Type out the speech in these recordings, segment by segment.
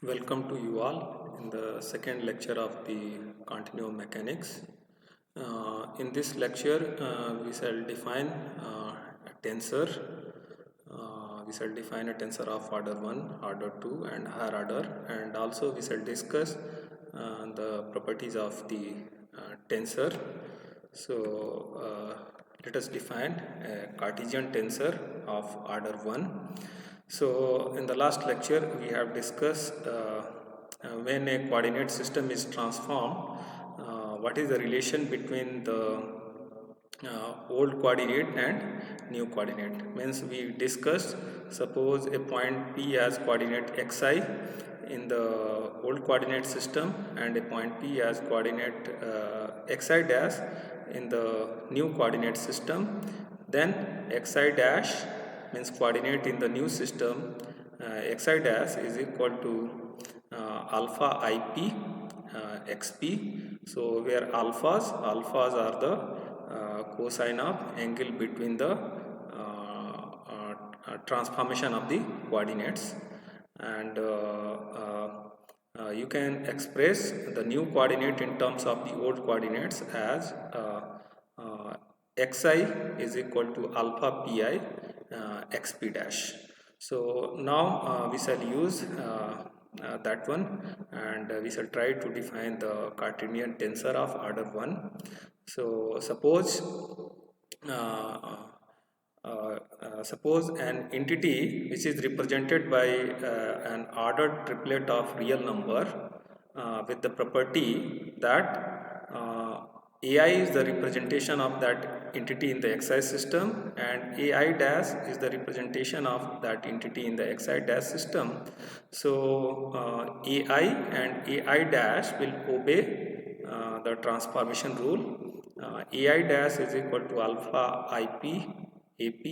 Welcome to you all in the second lecture of the continuum mechanics. In this lecture, we shall define a tensor. We shall define a tensor of order 1, order 2 and higher order, and also we shall discuss the properties of the tensor. So let us define a Cartesian tensor of order 1. So in the last lecture we have discussed when a coordinate system is transformed, what is the relation between the old coordinate and new coordinate. Means we discussed, suppose a point P as coordinate xi in the old coordinate system and a point P as coordinate xi dash in the new coordinate system, then xi dash means coordinate in the new system, xi dash is equal to alpha ip xp. So where alphas are the cosine of angle between the transformation of the coordinates, and you can express the new coordinate in terms of the old coordinates as uh, xi is equal to alpha pi xp dash. So now we shall use that one, and we shall try to define the Cartesian tensor of order 1. So suppose an entity which is represented by an ordered triplet of real number with the property that AI is the representation of that entity in the xi system and AI dash is the representation of that entity in the xi dash system. So AI and AI dash will obey the transformation rule. AI dash is equal to alpha IP AP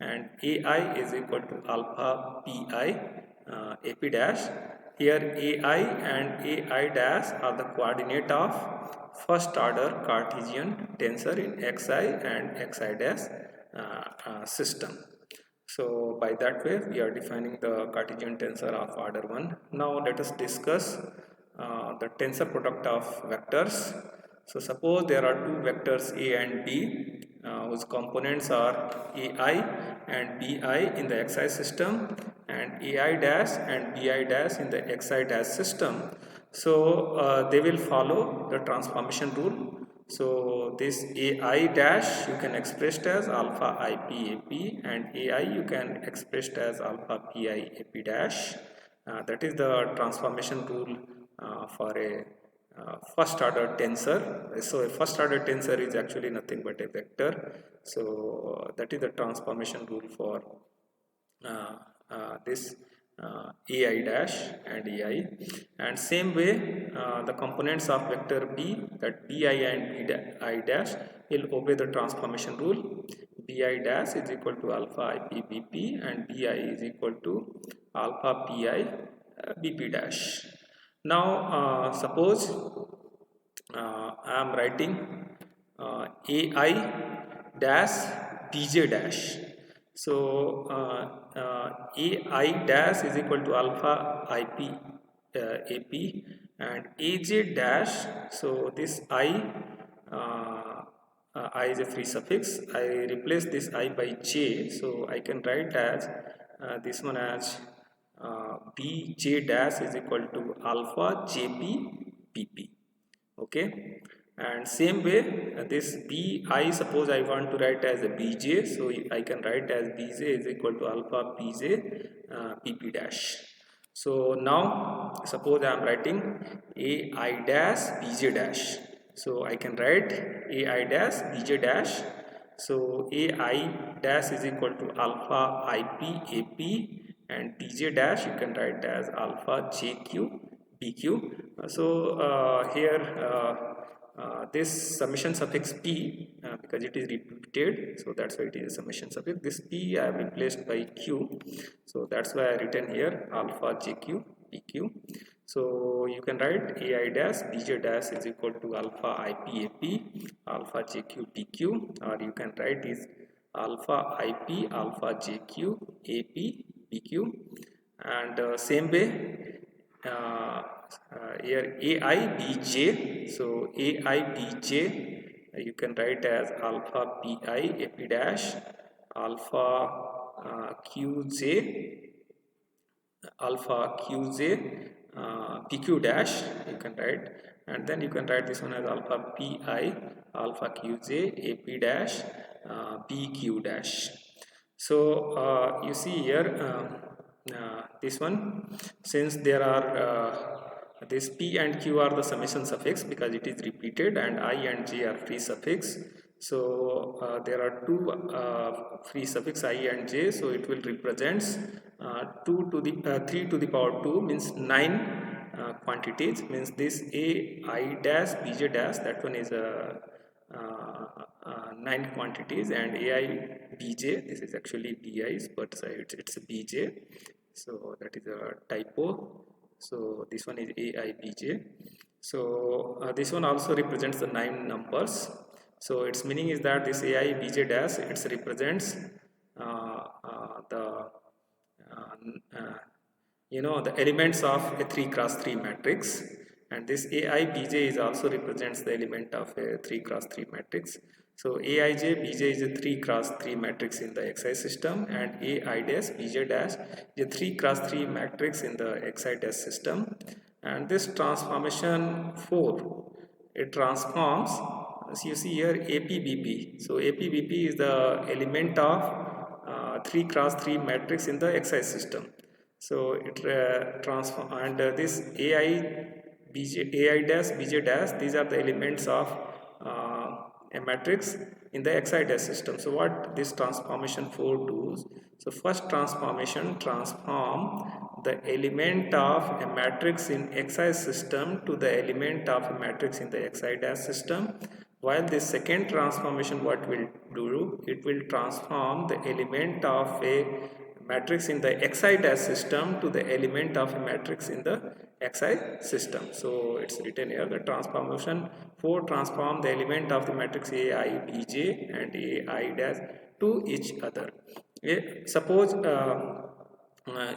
and AI is equal to alpha PI AP dash. Here AI and AI dash are the coordinate of first order Cartesian tensor in xi and xi dash system. So by that way we are defining the Cartesian tensor of order 1. Now let us discuss the tensor product of vectors. So suppose there are two vectors A and B whose components are AI and BI in the xi system and AI dash and BI dash in the xi dash system. So they will follow the transformation rule. So this AI dash you can express as alpha IP AP and AI you can express as alpha PI AP dash. That is the transformation rule for a first order tensor. So a first order tensor is actually nothing but a vector. So that is the transformation rule for this AI dash and AI. And same way the components of vector B, that BI and BI dash, will obey the transformation rule. BI dash is equal to alpha IP BP and BI is equal to alpha PI BP dash. Now suppose I am writing AI dash BJ dash. So AI dash is equal to alpha IP AP and AJ dash. So this I is a free suffix. I replace this I by J, so I can write as this one as Bj dash is equal to alpha JP PP. Okay, and same way this Bi, suppose I want to write as a Bj, so I can write as Bj is equal to alpha Bj PP dash. So now suppose I am writing AI dash Bj dash, so I can write AI dash Bj dash. So AI dash is equal to alpha IP AP and Bj dash you can write as alpha JQ PQ. So here this summation suffix P because it is repeated, so that's why it is a summation suffix. This P I have replaced by Q, so that's why I written here alpha JQ PQ. So you can write AI dash BJ dash is equal to alpha IP AP alpha JQ PQ, or you can write is alpha IP alpha JQ AP PQ. And same way here AIBJ. So AIBJ you can write as alpha PI AP dash alpha QJ alpha QJ PQ dash you can write, and then you can write this one as alpha PI alpha QJ AP dash PQ dash. So you see here this one, since there are this P and Q are the summation suffix because it is repeated, and I and J are free suffix. So there are two free suffix I and J, so it will represents 2 to the 3 to the power 2 means 9 quantities, means this A I dash B J dash, that one is a 9 quantities, and AI BJ, this is actually BI's, but it's a BJ, so that is a typo. So this one is AI BJ. So this one also represents the 9 numbers. So its meaning is that this AI BJ dash, it represents the the elements of a 3 cross 3 matrix, and this AIBJ is also represents the element of a 3 cross 3 matrix. So AIJ BJ is a 3 cross 3 matrix in the XI system, and AI dash BJ dash is a 3 cross 3 matrix in the XI dash system. And this transformation 4, it transforms, as you see here, APBP. So APBP is the element of 3 cross 3 matrix in the XI system. So it transform, and this AI dash BJ dash, these are the elements of a matrix in the XI dash system. So what this transformation 4 does? So first transformation transform the element of a matrix in XI system to the element of a matrix in the XI dash system. While the second transformation, what will do? It will transform the element of a matrix in the XI dash system to the element of a matrix in the XI system. So it's written here, the transformation 4 transform the element of the matrix AI BJ and AI dash to each other. Suppose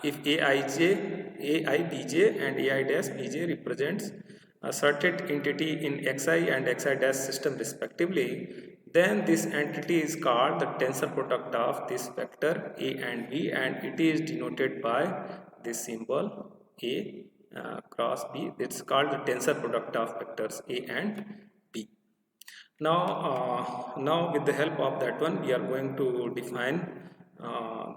if AIBJ and AI dash BJ represents a certain entity in XI and XI dash system respectively, then this entity is called the tensor product of this vector A and B, and it is denoted by this symbol A cross B. It's called the tensor product of vectors A and B. Now with the help of that one, we are going to define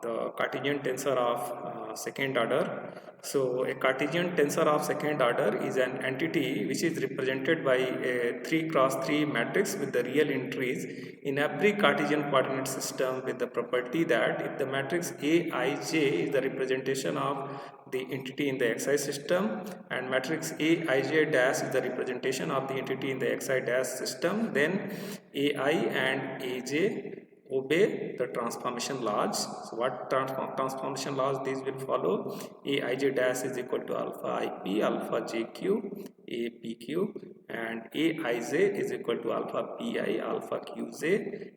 the Cartesian tensor of second order. So a Cartesian tensor of second order is an entity which is represented by a 3 cross 3 matrix with the real entries in every Cartesian coordinate system, with the property that if the matrix Aij is the representation of the entity in the XI system, and matrix Aij dash is the representation of the entity in the XI dash system, then Ai and Aj obey the transformation laws. So what transformation laws these will follow? Aij dash is equal to alpha Ip alpha Jq APQ, and Aij is equal to alpha Pi alpha Qj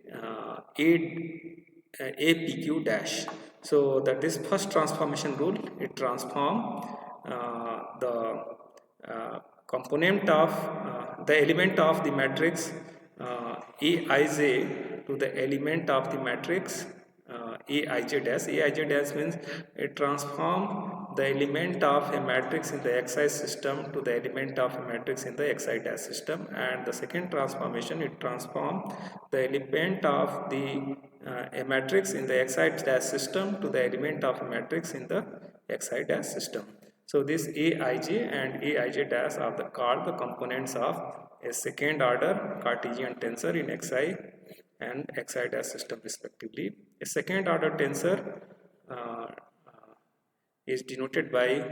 APQ dash. So that this first transformation rule, it transform the component of the element of the matrix Aij to the element of the matrix Aij dash. Aij dash means it transforms the element of a matrix in the XI system to the element of a matrix in the XI dash system, and the second transformation, it transforms the element of the a matrix in the XI dash system to the element of a matrix in the XI dash system. So this Aij and Aij dash are called the components of a second order Cartesian tensor in XI and XI dash system respectively. A second order tensor is denoted by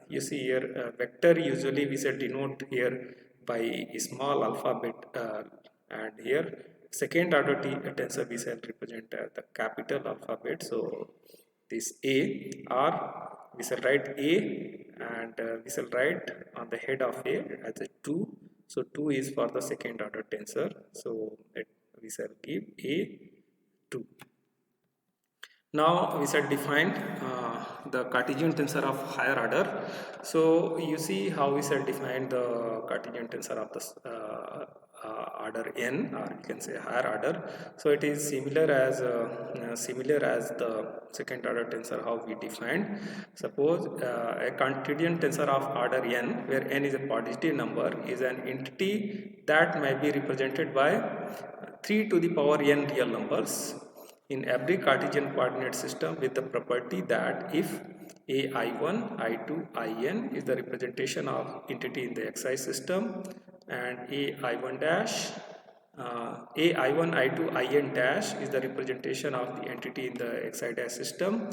you see here vector, usually we say denote here by a small alphabet, and here second order tensor we shall represent the capital alphabet. So this A, or we shall write A, and we shall write on the head of A as a 2. So 2 is for the second order tensor, so we shall give A 2. Now we shall define the Cartesian tensor of higher order. So you see how we shall define the Cartesian tensor of the order n, or you can say higher order. So it is similar as the second order tensor how we defined. Suppose a Cartesian tensor of order n, where n is a positive number, is an entity that may be represented by 3 to the power n real numbers in every Cartesian coordinate system, with the property that if ai1, i2, in is the representation of entity in the xi system, and ai1 dash, ai1, i2, in dash is the representation of the entity in the xi dash system,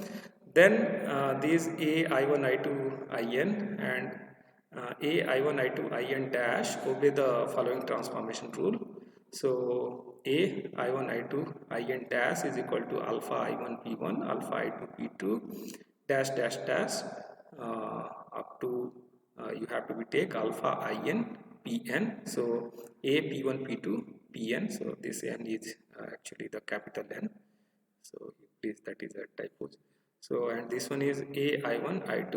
then these ai1, i2, in and ai1, i2, in dash obey the following transformation rule. So A I1 I2 in dash is equal to alpha I1 P1 alpha I2 P2 dash dash dash up to you have to be take alpha In Pn. So A P1 P2 Pn. So this n is actually the capital N. So please, that is a typo. So and this one is A I1 I2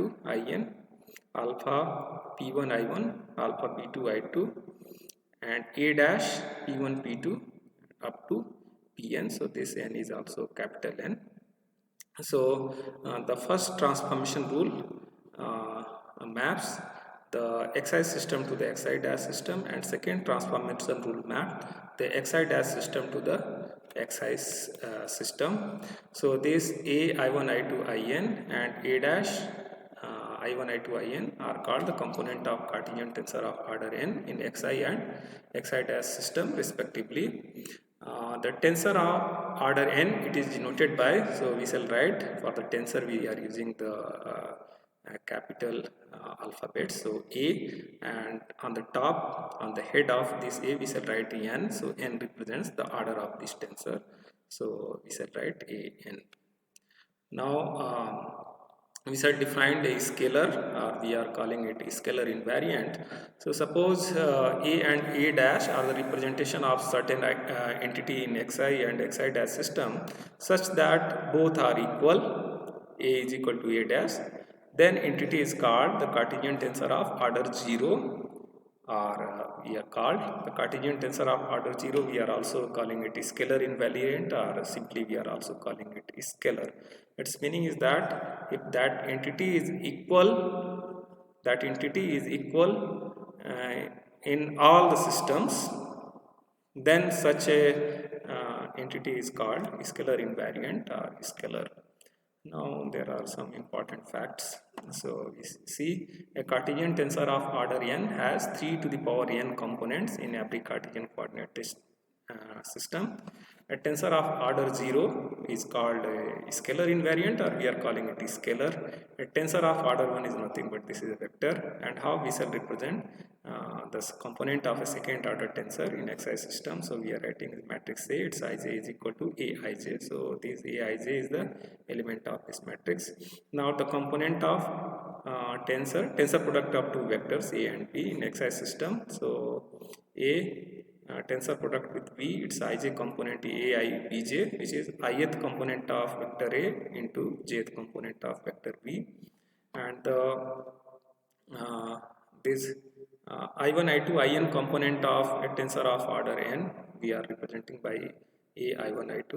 In alpha P1 I1 alpha P2 I2 and A dash P1 P2 up to Pn. So this n is also capital N. So the first transformation rule maps the xi system to the xi dash system, and second transformation rule map the xi dash system to the xi system. So this A I1 I2 In and A dash I1 I2 In are called the component of Cartesian tensor of order n in xi and xi dash system respectively. The tensor of order n, it is denoted by, so we shall write for the tensor we are using the capital alphabet. So A, and on the top, on the head of this A we shall write n. So n represents the order of this tensor. So we shall write a n. Now we shall define a scalar, or we are calling it a scalar invariant. So suppose A and A dash are the representation of certain entity in xi and xi dash system such that both are equal, A is equal to A dash, then entity is called the Cartesian tensor of order 0, or we are called the Cartesian tensor of order 0. We are also calling it scalar invariant, or simply we are also calling it scalar. Its meaning is that if that entity is equal, in all the systems, then such a entity is called scalar invariant or scalar. Now there are some important facts. So we see a Cartesian tensor of order n has 3 to the power n components in every Cartesian coordinate system. A tensor of order 0 is called a scalar invariant, or we are calling it scalar. A tensor of order 1 is nothing but this is a vector, and how we shall represent this component of a second order tensor in xi system. So we are writing the matrix A, its ij is equal to Aij. So this Aij is the element of this matrix. Now the component of tensor product of two vectors A and B in xi system. So A tensor product with B, its ij component Ai Bj, which is ith component of vector A into jth component of vector B, and this I1 I2 In component of a tensor of order n we are representing by A I1 I2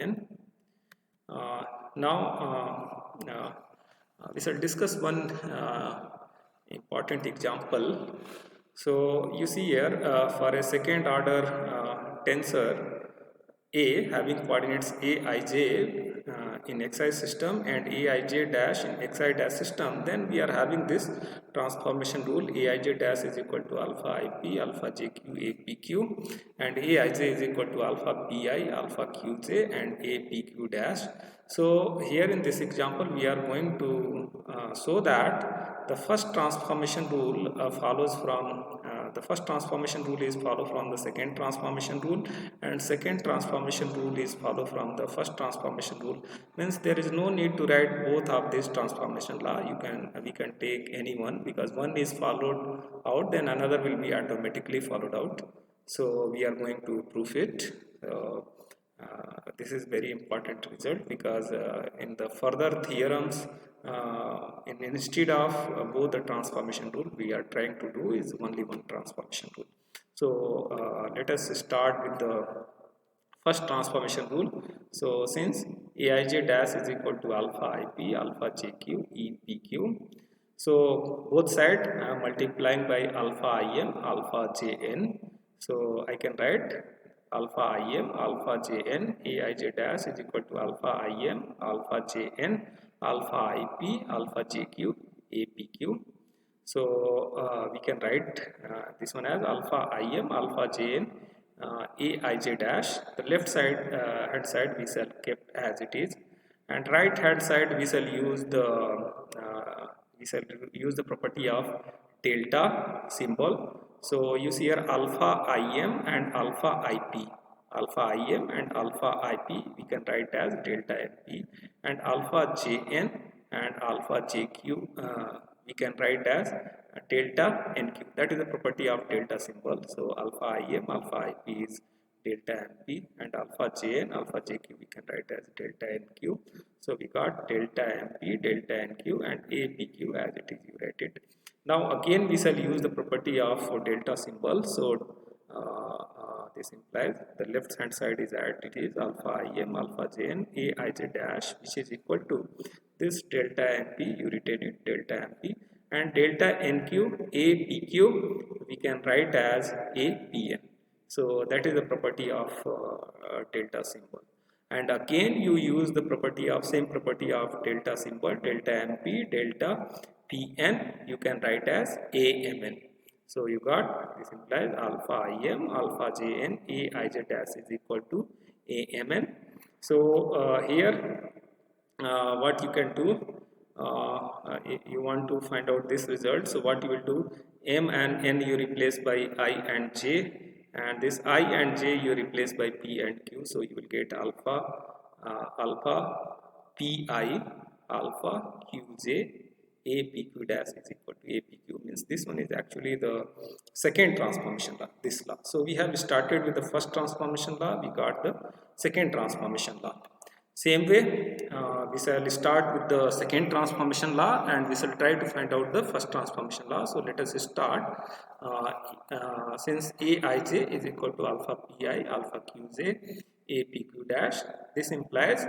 In. Now we shall discuss one important example. So you see here for a second order tensor A having coordinates Aij in xi system and Aij dash in xi dash system, then we are having this transformation rule Aij dash is equal to alpha Ip alpha Jq APQ, and Aij is equal to alpha Pi alpha Qj and APQ dash. So here in this example we are going to show that the first transformation rule is follow from the second transformation rule, and second transformation rule is follow from the first transformation rule. Means there is no need to write both of these transformation law. We can take any one, because one is followed out, then another will be automatically followed out. So we are going to prove it. This is very important result because in the further theorems, instead of both the transformation rule, we are trying to do is only one transformation rule. So let us start with the first transformation rule. So since Aij dash is equal to alpha ip alpha jq epq, so both side I am multiplying by alpha im alpha jn. So I can write alpha im alpha jn Aij dash is equal to alpha im alpha jn alpha ip alpha jq apq. So we can write this one as alpha im alpha jn aij dash. The left side hand side we shall kept as it is, and right hand side we shall use the property of delta symbol. So you see here alpha im and alpha ip. Alpha im and alpha ip we can write as delta mp, and alpha jn and alpha jq we can write as delta nq. That is the property of delta symbol. So alpha im alpha ip is delta mp, and alpha jn alpha jq we can write as delta nq. So we got delta mp delta nq and apq as it is, you write it. Now again we shall use the property of delta symbol. So this implies the left hand side is as it is, alpha im alpha jn aij dash, which is equal to this delta mp, you retain it, delta mp, and delta nq apq we can write as apn. So that is the property of delta symbol. And again you use the property of same property of delta symbol, delta mp delta pn you can write as amn. So you got, this implies alpha im alpha jn aij dash is equal to amn. So here what you can do, you want to find out this result. So what you will do, m and n you replace by I and j, and this I and j you replace by p and q. So you will get alpha alpha pi alpha qj apq dash is equal to apq, means this one is actually the second transformation law, this law. So we have started with the first transformation law, we got the second transformation law. Same way we shall start with the second transformation law, and we shall try to find out the first transformation law. So let us start. Since aij is equal to alpha pi alpha qj apq dash, this implies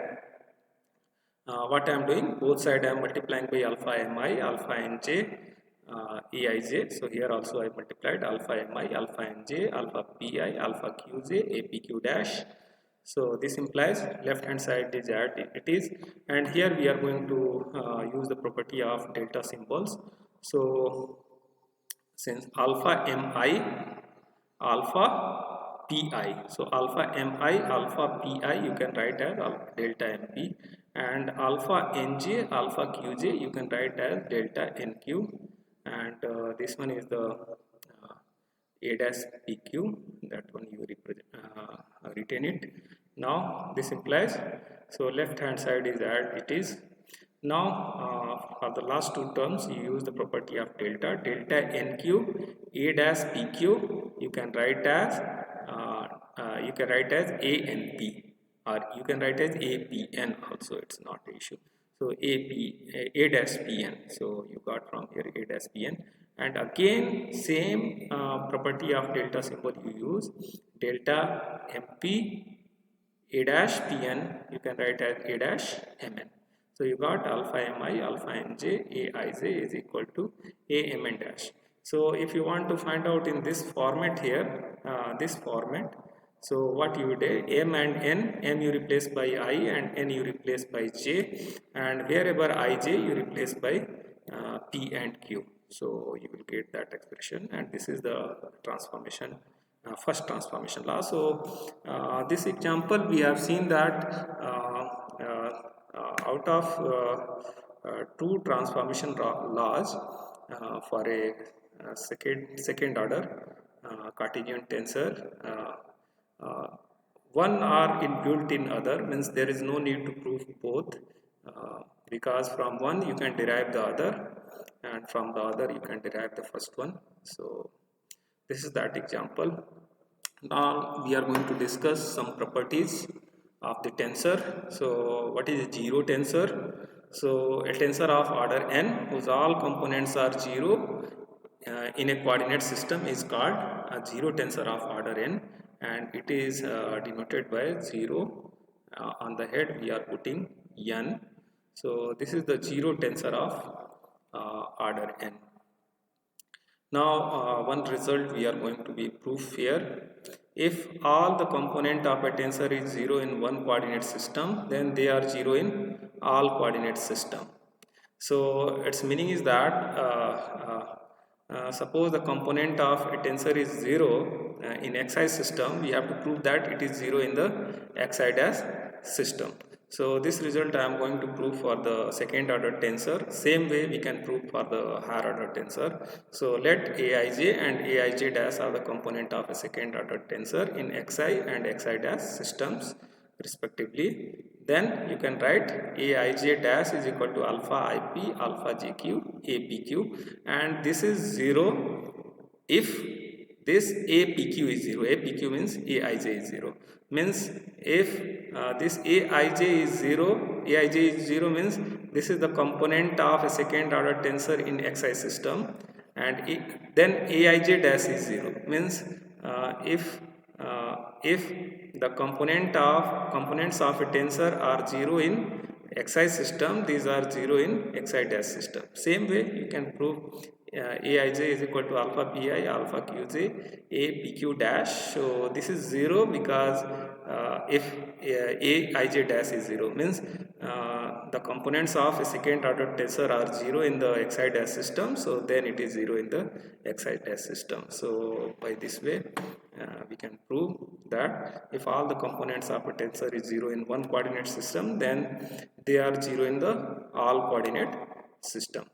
what I am doing, both side I am multiplying by alpha mi alpha nj aij. So here also I multiplied alpha mi alpha nj alpha pi alpha qj apq dash. So this implies left hand side is as it is, and here we are going to use the property of delta symbols. So since alpha mi alpha pi, so alpha mi alpha pi you can write as delta mp, and alpha nj alpha qj you can write as delta nq, and this one is the a dash pq, that one you retain it. Now this implies, so left hand side is as it is. Now for the last two terms you use the property of delta nq a dash pq you can write as anp, or you can write as apn also, it's not an issue. So a dash pn, so you got from here a dash pn, and again same property of delta symbol you use, delta mp a dash pn you can write as a dash mn. So you got alpha mi alpha nj aij is equal to amn dash. So if you want to find out in this format here, this format, so what you do, m and n, m you replace by I and n you replace by j, and wherever ij you replace by p and q. So you will get that expression, and this is the transformation, first transformation law. So this example we have seen that out of two transformation laws for a second order Cartesian tensor, one are inbuilt in other, means there is no need to prove both, because from one you can derive the other, and from the other you can derive the first one. So this is that example. Now we are going to discuss some properties of the tensor. So what is a zero tensor? So a tensor of order n whose all components are zero in a coordinate system is called a zero tensor of order n, and it is denoted by 0. On the head we are putting n. So this is the zero tensor of order n. Now one result we are going to be proof here. If all the component of a tensor is 0 in one coordinate system, then they are 0 in all coordinate system. So its meaning is that suppose the component of a tensor is 0 in xi system, we have to prove that it is 0 in the xi dash system. So this result I am going to prove for the second order tensor. Same way we can prove for the higher order tensor. So let aij and aij dash are the component of a second order tensor in xi and xi dash systems respectively. Then you can write aij dash is equal to alpha ip alpha jq apq, and this is 0 if this apq is 0. Apq means aij is 0, means if this aij is 0, aij is 0 means this is the component of a second order tensor in xi system, and then aij dash is 0 means if the components of a tensor are 0 in xi system, these are 0 in xi dash system. Same way you can prove aij is equal to alpha pi alpha qj a pq dash. So this is 0 because if aij dash is 0 means the components of a second order tensor are 0 in the xi dash system, so then it is 0 in the xi dash system. So by this way we can prove that if all the components of a tensor is 0 in one coordinate system, then they are 0 in the all coordinate system.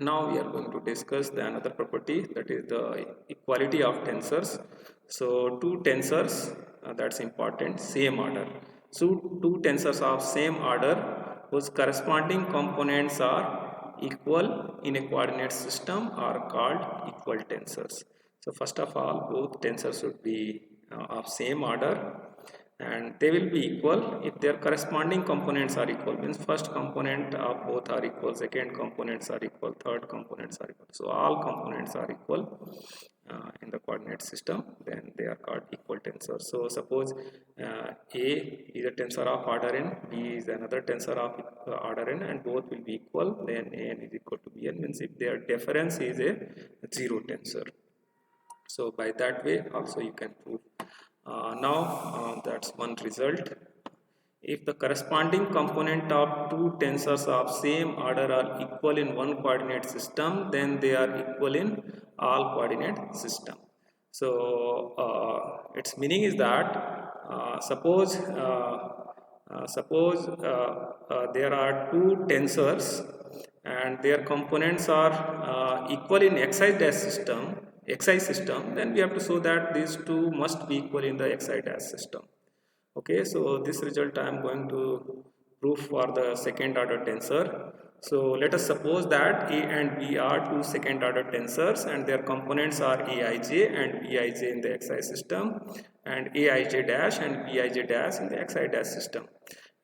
Now we are going to discuss the another property, that is the equality of tensors. So two tensors, that's important, same order. So two tensors of same order whose corresponding components are equal in a coordinate system are called equal tensors. So first of all, both tensors should be of same order, and they will be equal if their corresponding components are equal, means first component of both are equal, second components are equal, third components are equal. So all components are equal in the coordinate system, then they are called equal tensors. So suppose a is a tensor of order n, b is another tensor of order n, and both will be equal, then an is equal to bn, means if their difference is a zero tensor. So by that way also you can prove. Now that's one result. If the corresponding component of two tensors of same order are equal in one coordinate system, then they are equal in all coordinate system. So its meaning is that suppose there are two tensors and their components are equal in xi system, then we have to show that these two must be equal in the xi dash system. Okay, so this result I am going to prove for the second order tensor. So let us suppose that a and b are two second order tensors and their components are aij and bij in the xi system, and aij dash and bij dash in the xi dash system.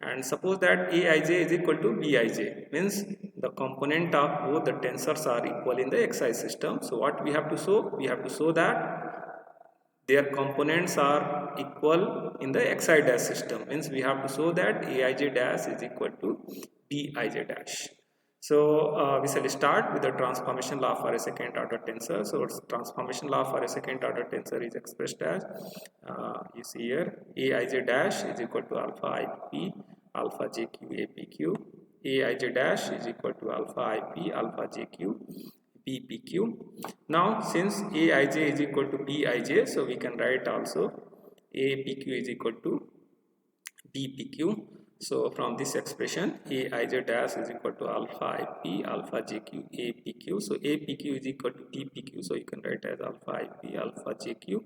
And suppose that aij is equal to bij, means the component of both the tensors are equal in the xi system. So what we have to show? We have to show that their components are equal in the xi dash system, means we have to show that aij dash is equal to bij dash. So we shall start with the transformation law for a second order tensor. So transformation law for a second order tensor is expressed as you see here, aij dash is equal to alpha ip alpha jq apq, aij dash is equal to alpha ip alpha jq bpq. Now since aij is equal to bij, so we can write also apq is equal to bpq. So from this expression aij dash is equal to alpha ip alpha jq apq. So apq is equal to bpq, so you can write as alpha ip alpha jq,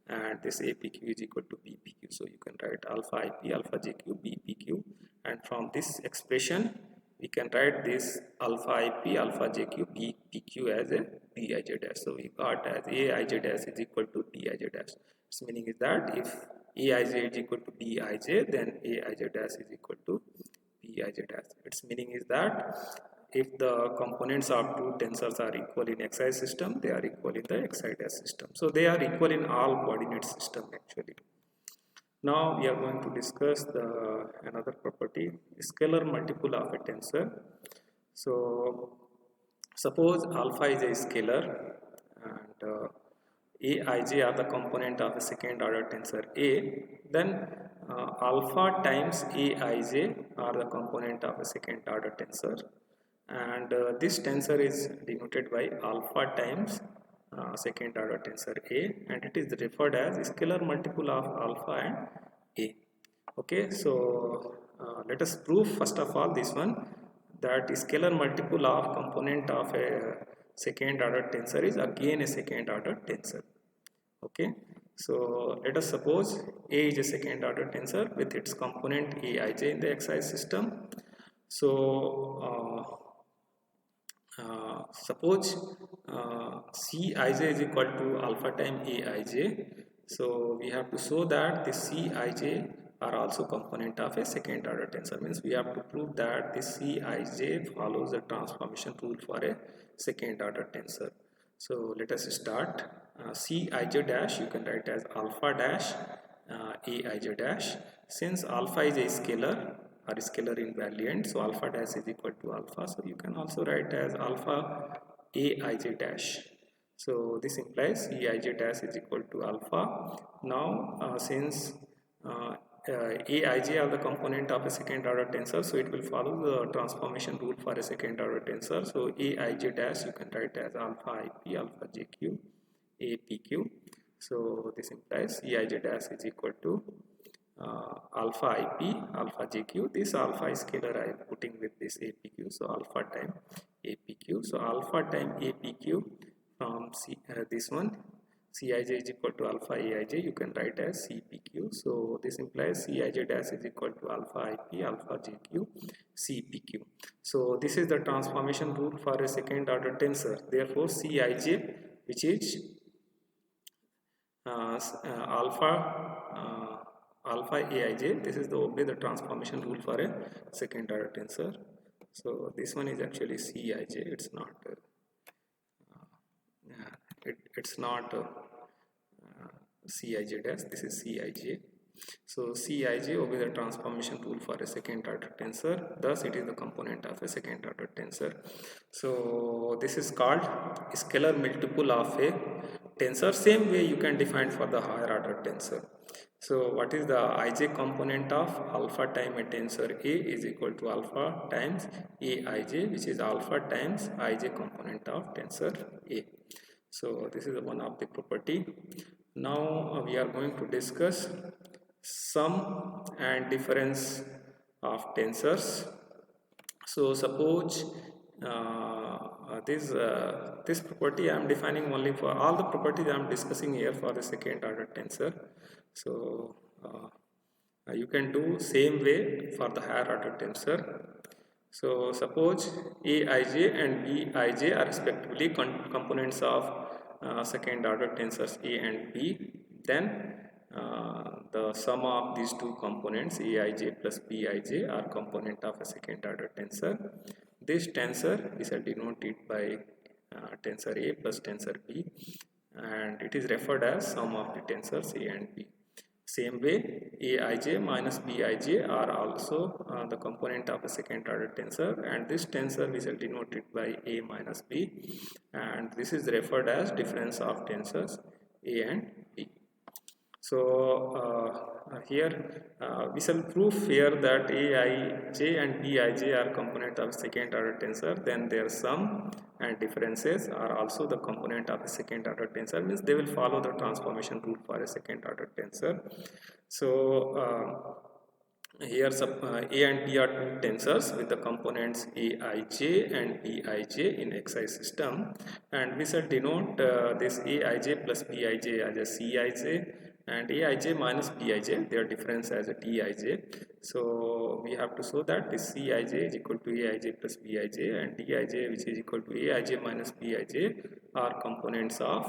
and this apq is equal to bpq, so you can write alpha ip alpha jq bpq. And from this expression we can write this alpha ip alpha jq bpq as a bij dash. So we got as aij dash is equal to bij dash. Its meaning is that if Aij is equal to Bij, then Aij dash is equal to Bij dash. Its meaning is that if the components of two tensors are equal in xi system, they are equal in the xi dash system. So they are equal in all coordinate system actually. Now we are going to discuss the another property, scalar multiple of a tensor. So suppose alpha is a scalar and Aij are the component of a second order tensor A, then alpha times Aij are the component of a second order tensor, and this tensor is denoted by alpha times second order tensor A, and it is referred as scalar multiple of alpha and A. Okay, so let us prove first of all this one, that scalar multiple of component of a second order tensor is again a second order tensor. Okay, so let us suppose A is a second order tensor with its component Aij in the xi system. So suppose Cij is equal to alpha time Aij. So we have to show that the Cij are also component of a second order tensor. Means we have to prove that the Cij follows the transformation rule for a second order tensor. So let us start. Cij dash you can write as alpha dash Aij dash. Since alpha is a scalar or scalar invariant, so alpha dash is equal to alpha, so you can also write as alpha Aij dash. So this implies Aij dash is equal to alpha. Now since Aij are the component of a second order tensor, so it will follow the transformation rule for a second order tensor. So Aij dash you can write as alpha Ip alpha jq apq. So this implies Aij dash is equal to alpha ip alpha jq. This alpha scalar I am putting with this apq, so alpha time apq. So alpha time apq from this one Cij is equal to alpha Aij, you can write as cpq. So this implies Cij dash is equal to alpha ip alpha jq cpq. So this is the transformation rule for a second order tensor. Therefore Cij, which is alpha alpha Aij, this is the obey the transformation rule for a second order tensor. So this one is actually Cij, it's not it's not Cij dash, this is Cij. So Cij obey the transformation rule for a second order tensor, thus it is the component of a second order tensor. So this is called scalar multiple of a tensor. Same way you can define for the higher order tensor. So what is the Ij component of alpha time a tensor A is equal to alpha times Aij, which is alpha times Ij component of tensor A. So this is one of the property. Now we are going to discuss sum and difference of tensors. So suppose this property I am defining only for all the properties I am discussing here for the second order tensor. So you can do same way for the higher order tensor. So suppose Aij and Bij are respectively components of second order tensors A and B. Then the sum of these two components Aij plus Bij are component of a second order tensor. This tensor is denoted by tensor A plus tensor B, and it is referred as sum of the tensors A and B. Same way Aij minus Bij are also the component of a second order tensor, and this tensor is denoted by A minus B, and this is referred as difference of tensors A and B. So here we shall prove here that Aij and Bij are component of second order tensor, then their sum and differences are also the component of a second order tensor, means they will follow the transformation rule for a second order tensor. So here A and B are two tensors with the components Aij and Bij in xi system, and we shall denote this Aij plus Bij as a Cij, and Aij minus Bij their difference as a Dij. So we have to show that this Cij is equal to Aij plus Bij, and Dij, which is equal to Aij minus Bij, are components of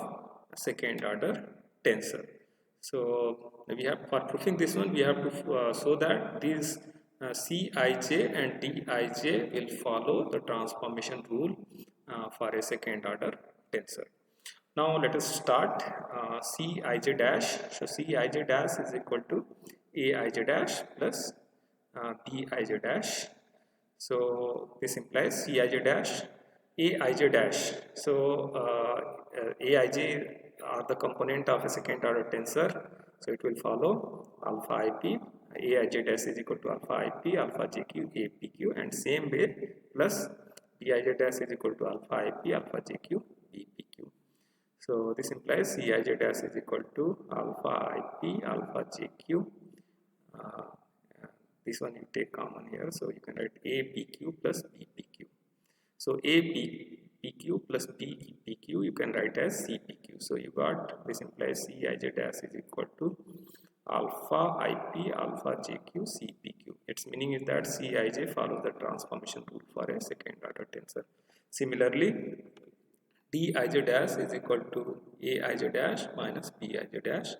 second order tensor. So we have, for proofing this one, we have to show that these Cij and Dij will follow the transformation rule for a second order tensor. Now let us start Cij dash. So Cij dash is equal to Aij dash plus Bij dash. So this implies Cij dash, Aij dash. So Aij are the component of a second order tensor. So it will follow alpha IP, Aij dash is equal to alpha IP, alpha JQ, APQ, and same way plus Bij dash is equal to alpha IP, alpha JQ, BPQ. So this implies Cij dash is equal to alpha IP, alpha JQ. This one you take common here, so you can write APQ plus BPQ. So APQ plus BPQ you can write as CPQ. So you got, this implies Cij dash is equal to alpha IP, alpha JQ, CPQ. Its meaning is that Cij follows the transformation rule for a second order tensor. Similarly, Dij dash is equal to Aij dash minus Bij dash.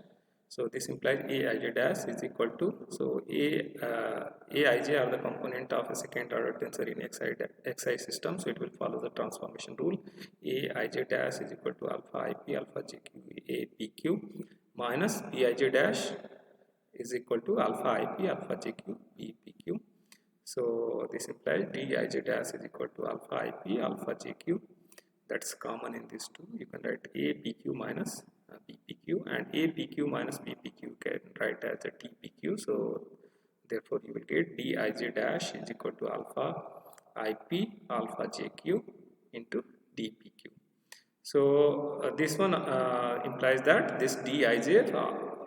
So this implies Aij dash is equal to, so Aij are the component of a second order tensor in Xi system, so it will follow the transformation rule. Aij dash is equal to alpha IP, alpha JQ, APQ minus Bij dash is equal to alpha IP, alpha JQ, BPQ. So this implies Dij dash is equal to alpha IP, alpha JQ. That's common in these two. You can write APQ minus BPQ, and APQ minus BPQ you can write as a TPQ. So therefore you will get Dij dash is equal to alpha IP, alpha JQ into DPQ. So this one implies that this Dij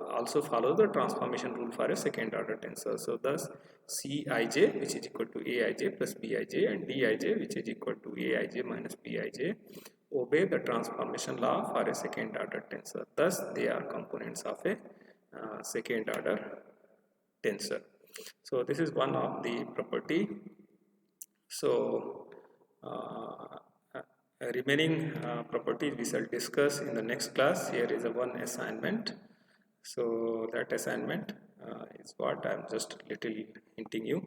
also follows the transformation rule for a second order tensor. So thus Cij, which is equal to Aij plus Bij, and Dij, which is equal to Aij minus Bij, obey the transformation law for a second order tensor. Thus they are components of a second order tensor. So this is one of the property. So remaining properties we shall discuss in the next class. Here is a one assignment. So that assignment is what I am just little hinting you.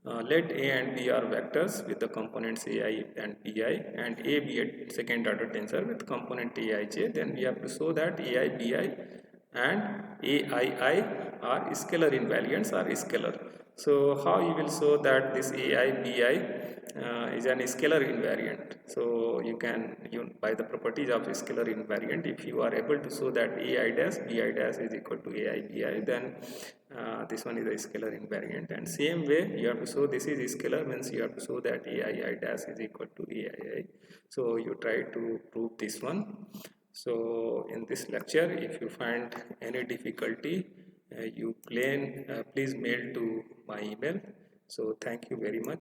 Let A and B are vectors with the components AI and BI, and A be a second order tensor with component Aij. Then we have to show that AI, BI and AII are scalar invariants or scalar. So how you will show that this AI, BI is an scalar invariant? So you can, by the properties of scalar invariant, if you are able to show that AI dash, BI dash is equal to AI, BI, then this one is a scalar invariant. And same way you have to show this is scalar, means you have to show that AII dash is equal to AII. So you try to prove this one. So in this lecture, if you find any difficulty, you please mail to my email. So thank you very much.